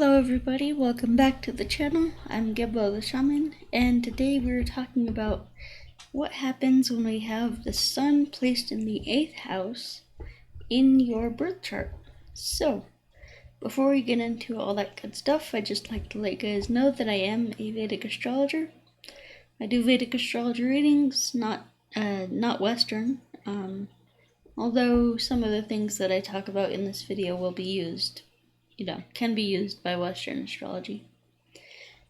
Hello everybody, welcome back to the channel. I'm Gebo the Shaman, and today we're talking about what happens when we have the sun placed in the 8th house in your birth chart. So, before we get into all that good stuff, I'd just like to let you guys know that I am a Vedic astrologer. I do Vedic astrology readings, not Western, although some of the things that I talk about in this video will be used, can be used by Western astrology.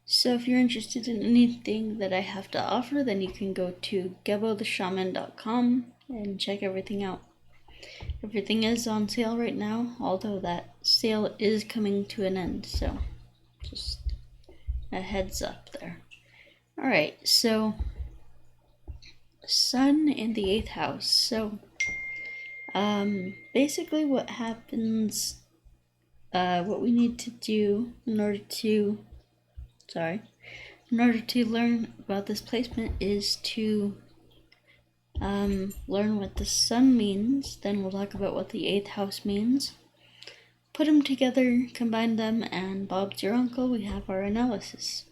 So if you're interested in anything that I have to offer, then you can go to gebotheshaman.com and check everything out. Everything is on sale right now, although that sale is coming to an end, so just a heads up there. Alright, so sun in the 8th house. So basically what happens, what we need to do in order to learn about this placement is to learn what the sun means. Then we'll talk about what the 8th house means. Put them together, combine them, and Bob's your uncle, we have our analysis.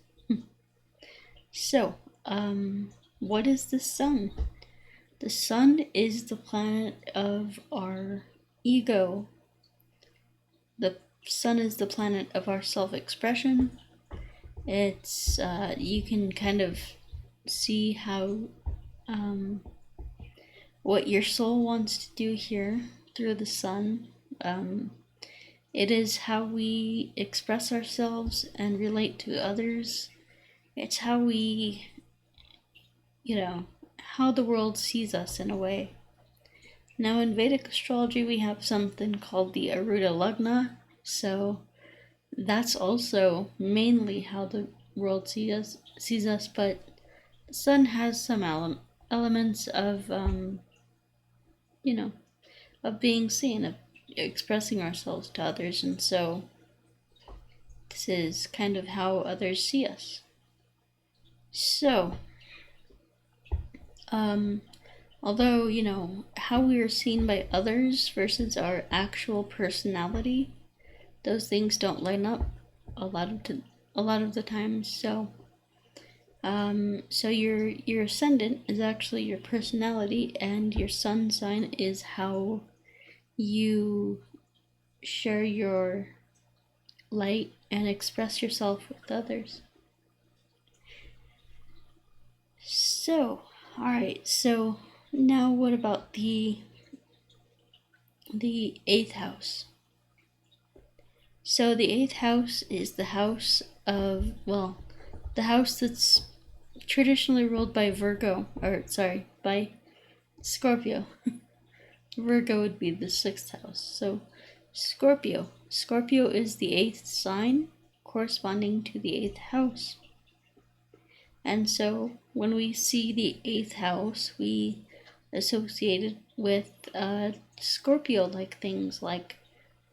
So, what is the sun? The sun is the planet of our ego. The sun is the planet of our self-expression. It's, you can kind of see how, what your soul wants to do here through the sun. It is how we express ourselves and relate to others. It's how we, how the world sees us in a way. Now in Vedic astrology we have something called the Aruda Lagna, so that's also mainly how the world sees us, but the sun has some elements of, of being seen, of expressing ourselves to others, and so this is kind of how others see us. So, although, how we are seen by others versus our actual personality, those things don't line up a lot of the time. So, so your ascendant is actually your personality, and your sun sign is how you share your light and express yourself with others. So, alright, so now what about the 8th house? So the 8th house is the house of, the house that's traditionally ruled by by Scorpio. Virgo would be the 6th house. So Scorpio is the 8th sign corresponding to the 8th house. And so when we see the 8th house, we associate it with Scorpio-like things like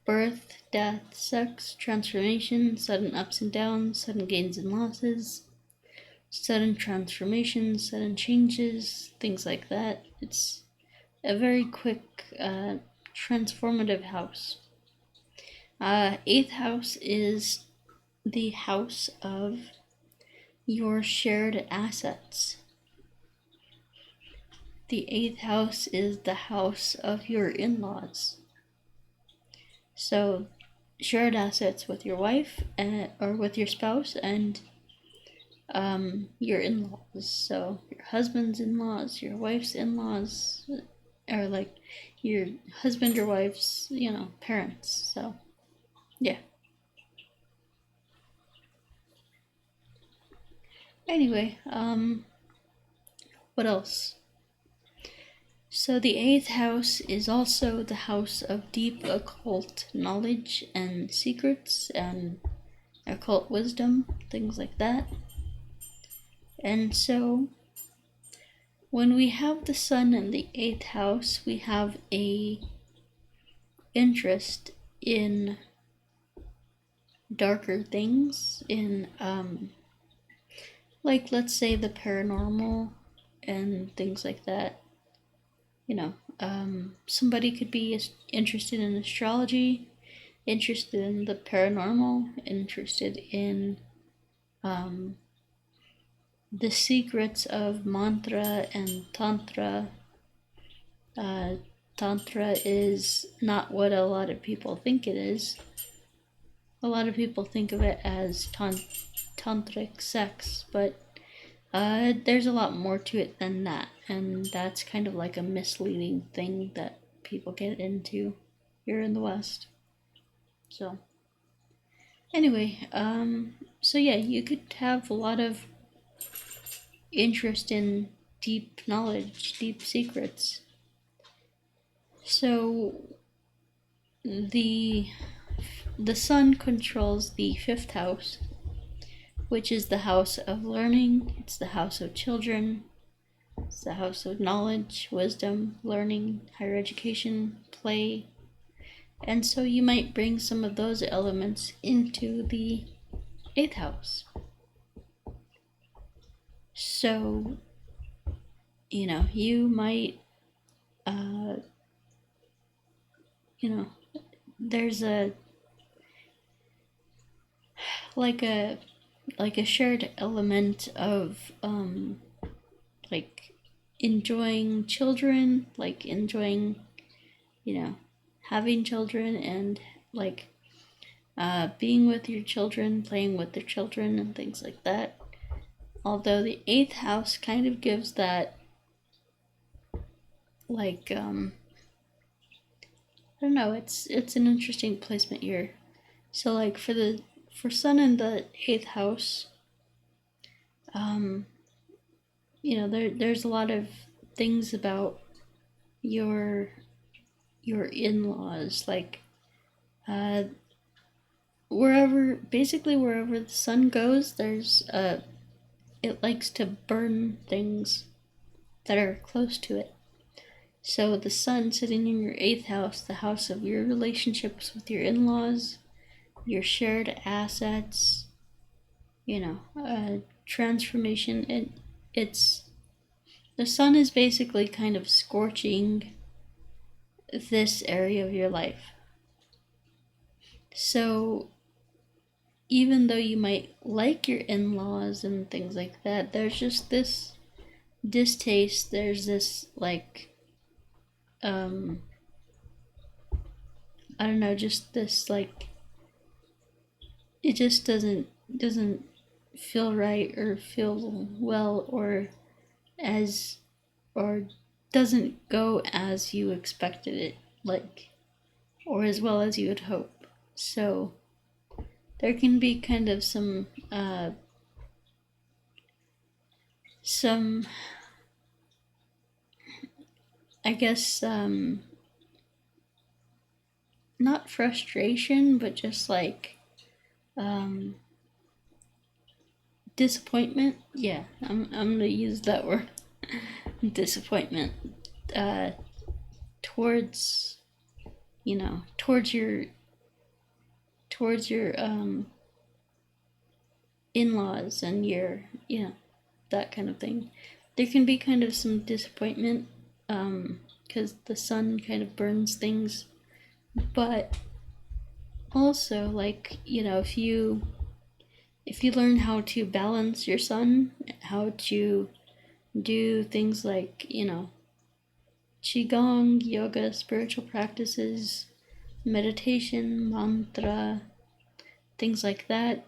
birth, death, sex, transformation, sudden ups and downs, sudden gains and losses, sudden transformations, sudden changes, things like that. It's a very quick, transformative house. 8th house is the house of your shared assets. The 8th house is the house of your in-laws. So, shared assets with your wife or with your spouse and your in-laws. So, your husband's in-laws, your wife's in-laws, or like your husband or wife's, parents. So, yeah. Anyway, what else? So the 8th house is also the house of deep occult knowledge and secrets and occult wisdom, things like that. And so when we have the sun in the 8th house, we have a interest in darker things, in like, let's say the paranormal and things like that. Somebody could be interested in astrology interested in the paranormal, interested in the secrets of mantra and tantra. Tantra is not what a lot of people think it is. A lot of people think of it as tantric sex, but there's a lot more to it than that, and that's kind of like a misleading thing that people get into here in the West. So anyway, so yeah, you could have a lot of interest in deep knowledge, deep secrets. So the sun controls the 5th house, which is the house of learning. It's the house of children. It's the house of knowledge, wisdom, learning, higher education, play. And so you might bring some of those elements into the 8th house. So, you might, there's like a shared element of like enjoying children, like enjoying having children, and like being with your children, playing with their children, and things like that. Although the 8th house kind of gives that like I don't know, it's an interesting placement here. So like for sun in the 8th house, there's a lot of things about your in-laws, like wherever the sun goes, there's it likes to burn things that are close to it. So the sun sitting in your 8th house, the house of your relationships with your in-laws, your shared assets, transformation. It's the sun is basically kind of scorching this area of your life. So even though you might like your in-laws and things like that, there's just this distaste. There's this like I don't know, just this like it just doesn't feel right or feel well, or doesn't go as you expected it, like, or as well as you would hope. So there can be kind of some I guess not frustration, but just like disappointment. Yeah, I'm gonna use that word. Disappointment towards your in-laws and your that kind of thing. There can be kind of some disappointment because the sun kind of burns things, but also like if you learn how to balance your sun, how to do things like Qigong, yoga, spiritual practices, meditation, mantra, things like that,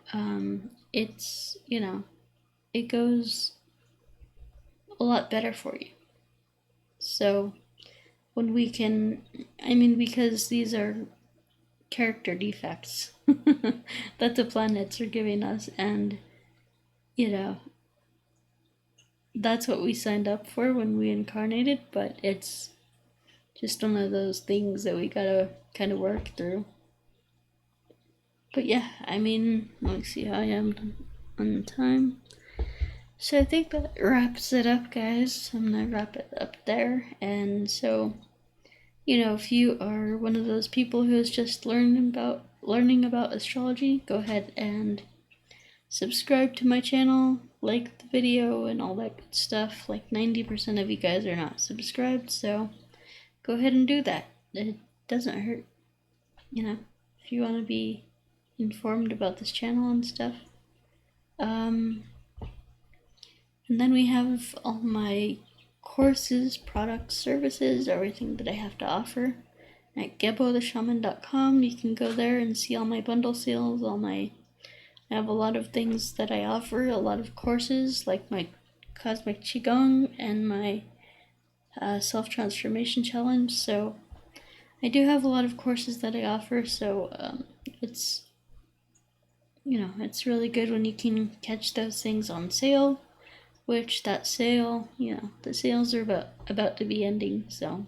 it's it goes a lot better for you. So when we can, because these are character defects that the planets are giving us, and that's what we signed up for when we incarnated, but it's just one of those things that we gotta kind of work through. But yeah, let me see how I am on time. So I think that wraps it up, guys. I'm gonna wrap it up there. And so, if you are one of those people who is just learning about astrology, go ahead and subscribe to my channel, like the video, and all that good stuff. Like 90% of you guys are not subscribed, so go ahead and do that. It doesn't hurt, if you want to be informed about this channel and stuff. And then we have all my courses, products, services, everything that I have to offer at GeboTheShaman.com. You can go there and see all my bundle sales, I have a lot of things that I offer, a lot of courses like my Cosmic Qigong and my Self-Transformation Challenge. So I do have a lot of courses that I offer, so it's really good when you can catch those things on sale, which that sale, the sales are about to be ending, so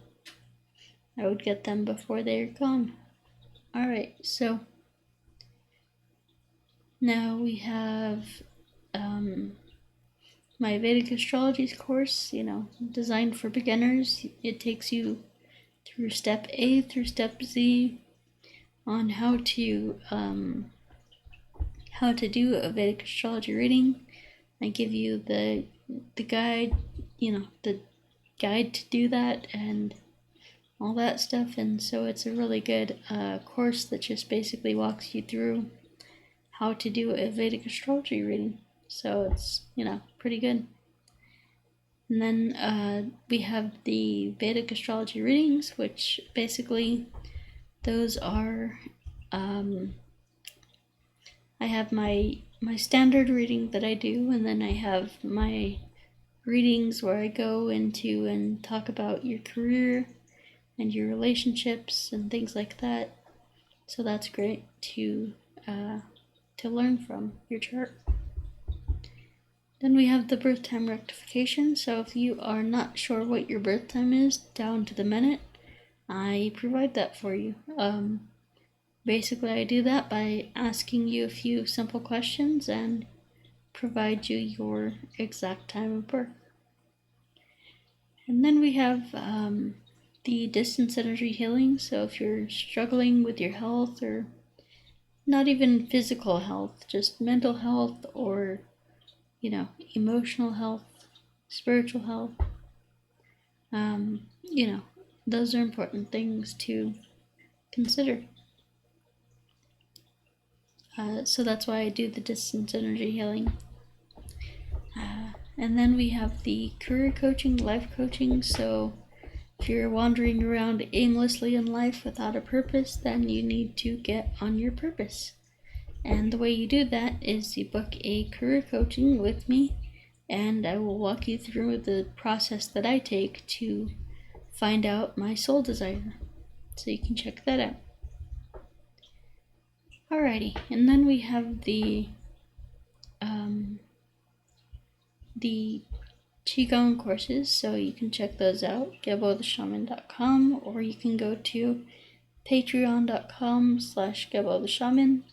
I would get them before they're gone. Alright, so now we have my Vedic Astrology course, designed for beginners. It takes you through step A through step Z on how to do a Vedic astrology reading. I give you the guide, the guide to do that and all that stuff, and so it's a really good course that just basically walks you through how to do a Vedic astrology reading. So it's, pretty good. And then we have the Vedic astrology readings, which basically those are, I have my standard reading that I do, and then I have my readings where I go into and talk about your career and your relationships and things like that. So that's great to learn from your chart. Then we have the birth time rectification. So if you are not sure what your birth time is down to the minute, I provide that for you. Basically, I do that by asking you a few simple questions and provide you your exact time of birth. And then we have the distance energy healing. So if you're struggling with your health, or not even physical health, just mental health, or emotional health, spiritual health, those are important things to consider. So that's why I do the distance energy healing. And then we have the career coaching, life coaching. So if you're wandering around aimlessly in life without a purpose, then you need to get on your purpose. And the way you do that is you book a career coaching with me, and I will walk you through the process that I take to find out my soul desire. So you can check that out. Alrighty, and then we have the Qigong courses, so you can check those out, GeboTheShaman.com, or you can go to patreon.com/GeboTheShaman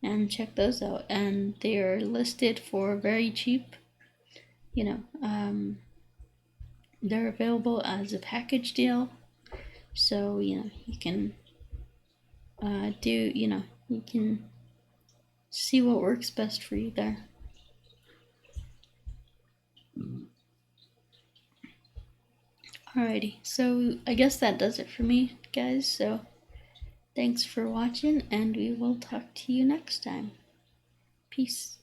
and check those out, and they are listed for very cheap. They're available as a package deal, so you can you can see what works best for you there. Alrighty, so I guess that does it for me, guys. So thanks for watching, and we will talk to you next time. Peace.